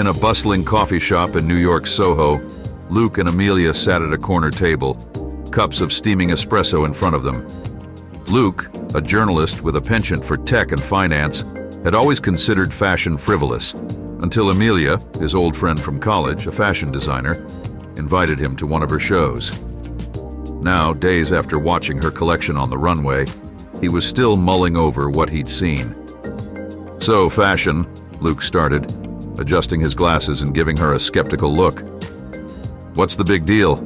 In a bustling coffee shop in New York's Soho, Luke and Amelia sat at a corner table, cups of steaming espresso in front of them. Luke, a journalist with a penchant for tech and finance, had always considered fashion frivolous, until Amelia, his old friend from college, a fashion designer, invited him to one of her shows. Now, days after watching her collection on the runway, he was still mulling over what he'd seen. "So, fashion," Luke started, adjusting his glasses and giving her a skeptical look. "What's the big deal?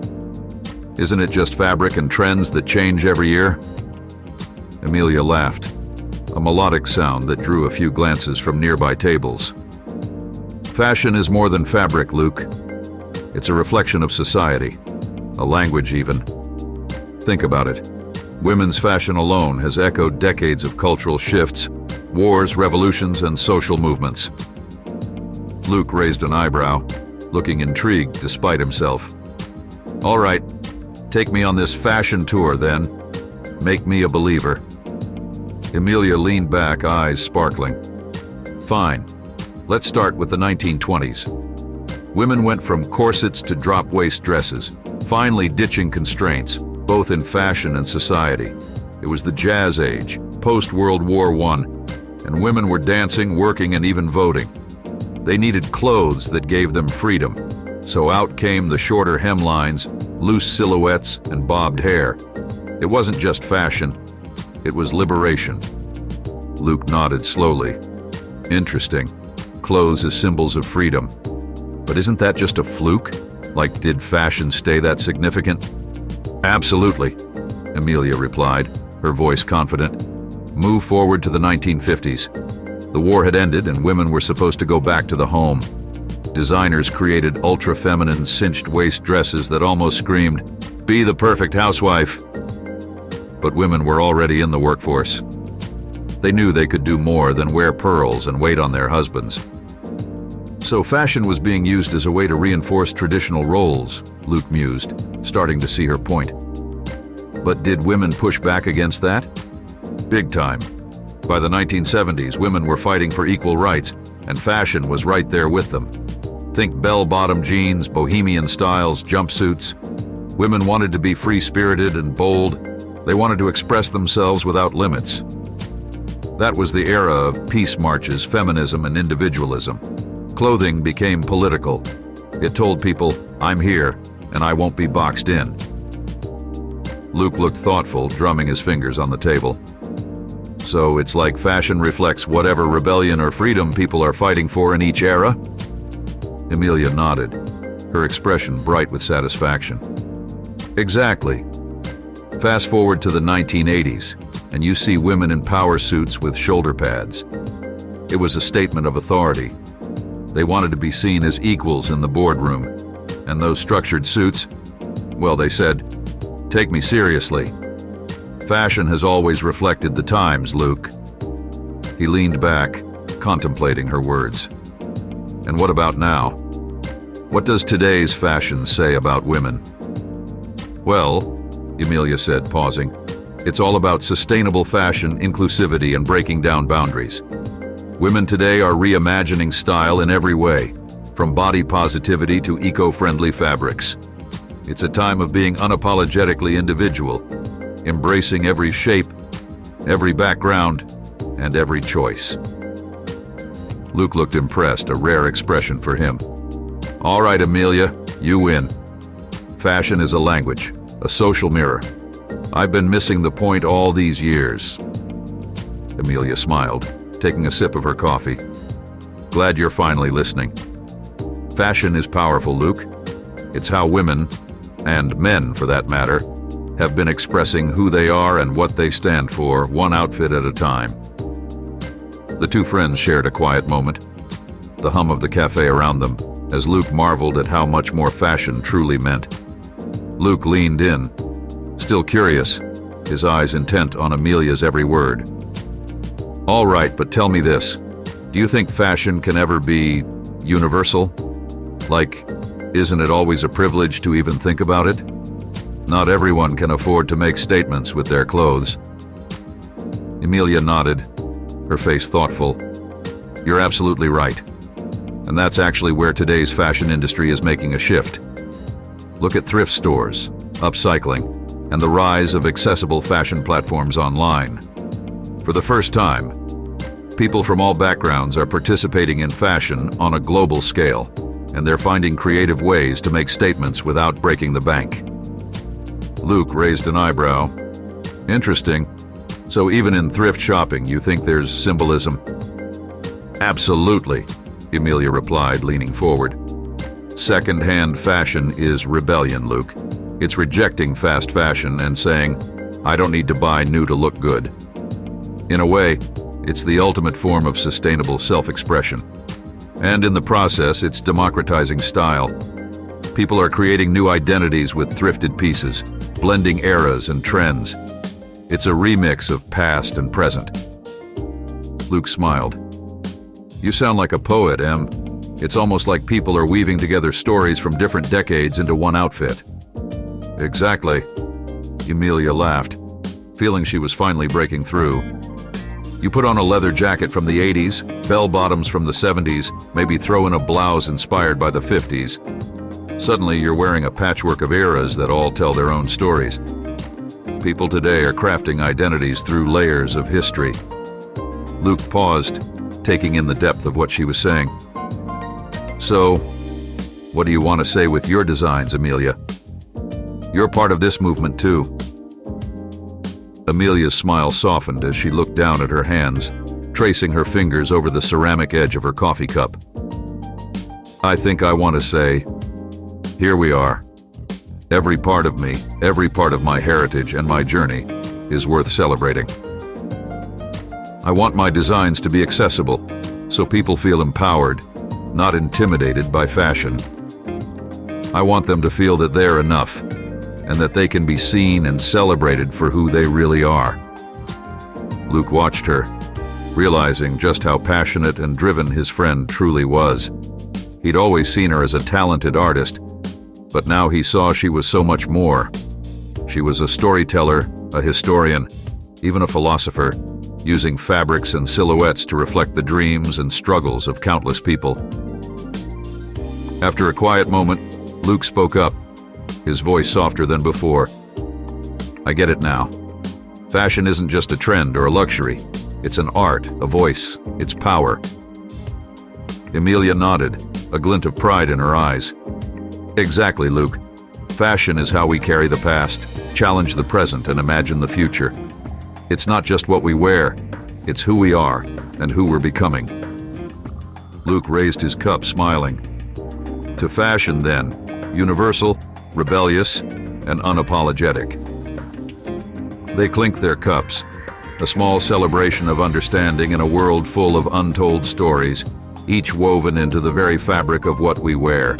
Isn't it just fabric and trends that change every year?" Amelia laughed, a melodic sound that drew a few glances from nearby tables. "Fashion is more than fabric, Luke. It's a reflection of society, a language even. Think about it. Women's fashion alone has echoed decades of cultural shifts, wars, revolutions, and social movements." Luke raised an eyebrow, looking intrigued despite himself. "All right, take me on this fashion tour then. Make me a believer." Amelia leaned back, eyes sparkling. "Fine. Let's start with the 1920s. Women went from corsets to drop-waist dresses, finally ditching constraints, both in fashion and society. It was the Jazz Age, post-World War I, and women were dancing, working, and even voting. They needed clothes that gave them freedom, so out came the shorter hemlines, loose silhouettes, and bobbed hair. It wasn't just fashion, it was liberation." Luke nodded slowly. "Interesting. Clothes as symbols of freedom. But isn't that just a fluke? Like, did fashion stay that significant?" "Absolutely," Amelia replied, her voice confident. "Move forward to the 1950s. The war had ended and women were supposed to go back to the home. Designers created ultra-feminine cinched waist dresses that almost screamed, 'Be the perfect housewife.' But women were already in the workforce. They knew they could do more than wear pearls and wait on their husbands. So fashion was being used as a way to reinforce traditional roles," Luke mused, starting to see her point. "But did women push back against that?" "Big time. By the 1970s, women were fighting for equal rights, and fashion was right there with them. Think bell-bottom jeans, bohemian styles, jumpsuits. Women wanted to be free-spirited and bold. They wanted to express themselves without limits. That was the era of peace marches, feminism, and individualism. Clothing became political. It told people, 'I'm here, and I won't be boxed in.'" Luke looked thoughtful, drumming his fingers on the table. "So it's like fashion reflects whatever rebellion or freedom people are fighting for in each era?" Amelia nodded, her expression bright with satisfaction. "Exactly. Fast forward to the 1980s, and you see women in power suits with shoulder pads. It was a statement of authority. They wanted to be seen as equals in the boardroom, and those structured suits, well, they said, 'Take me seriously.' Fashion has always reflected the times, Luke." He leaned back, contemplating her words. "And what about now? What does today's fashion say about women?" "Well," Amelia said, pausing, "it's all about sustainable fashion, inclusivity, and breaking down boundaries. Women today are reimagining style in every way, from body positivity to eco-friendly fabrics. It's a time of being unapologetically individual, embracing every shape, every background, and every choice." Luke looked impressed, a rare expression for him. "All right, Amelia, you win. Fashion is a language, a social mirror. I've been missing the point all these years." Amelia smiled, taking a sip of her coffee. "Glad you're finally listening. Fashion is powerful, Luke. It's how women, and men for that matter, have been expressing who they are and what they stand for, one outfit at a time." The two friends shared a quiet moment, the hum of the cafe around them, as Luke marveled at how much more fashion truly meant. Luke leaned in, still curious, his eyes intent on Amelia's every word. "All right, but tell me this. Do you think fashion can ever be universal? Like, isn't it always a privilege to even think about it? Not everyone can afford to make statements with their clothes." Amelia nodded, her face thoughtful. "You're absolutely right. And that's actually where today's fashion industry is making a shift. Look at thrift stores, upcycling, and the rise of accessible fashion platforms online. For the first time, people from all backgrounds are participating in fashion on a global scale, and they're finding creative ways to make statements without breaking the bank. Luke raised an eyebrow. Interesting. So even in thrift shopping, you think there's symbolism? Absolutely, Emilia replied, leaning forward. Second-hand fashion is rebellion, Luke. It's rejecting fast fashion and saying, I don't need to buy new to look good. In a way, it's the ultimate form of sustainable self-expression. And in the process, it's democratizing style. People are creating new identities with thrifted pieces, blending eras and trends. It's a remix of past and present. Luke smiled. You sound like a poet, Em. It's almost like people are weaving together stories from different decades into one outfit. Exactly. Emilia laughed, feeling she was finally breaking through. You put on a leather jacket from the 80s, bell-bottoms from the 70s, maybe throw in a blouse inspired by the 50s. Suddenly you're wearing a patchwork of eras that all tell their own stories. People today are crafting identities through layers of history. Luke paused, taking in the depth of what she was saying. So, what do you want to say with your designs, Emilia? You're part of this movement too. Emilia's smile softened as she looked down at her hands, tracing her fingers over the ceramic edge of her coffee cup. I think I want to say, here we are. Every part of me, every part of my heritage and my journey is worth celebrating. I want my designs to be accessible, so people feel empowered, not intimidated by fashion. I want them to feel that they're enough, and that they can be seen and celebrated for who they really are. Luke watched her, realizing just how passionate and driven his friend truly was. He'd always seen her as a talented artist, but now he saw she was so much more. She was a storyteller, a historian, even a philosopher, using fabrics and silhouettes to reflect the dreams and struggles of countless people. After a quiet moment, Luke spoke up, his voice softer than before. I get it now. Fashion isn't just a trend or a luxury. It's an art, a voice, it's power. Emilia nodded, a glint of pride in her eyes. Exactly, Luke. Fashion is how we carry the past, challenge the present, and imagine the future. It's not just what we wear, it's who we are and who we're becoming. Luke raised his cup, smiling. To fashion, then, universal, rebellious, and unapologetic. They clinked their cups, a small celebration of understanding in a world full of untold stories, each woven into the very fabric of what we wear.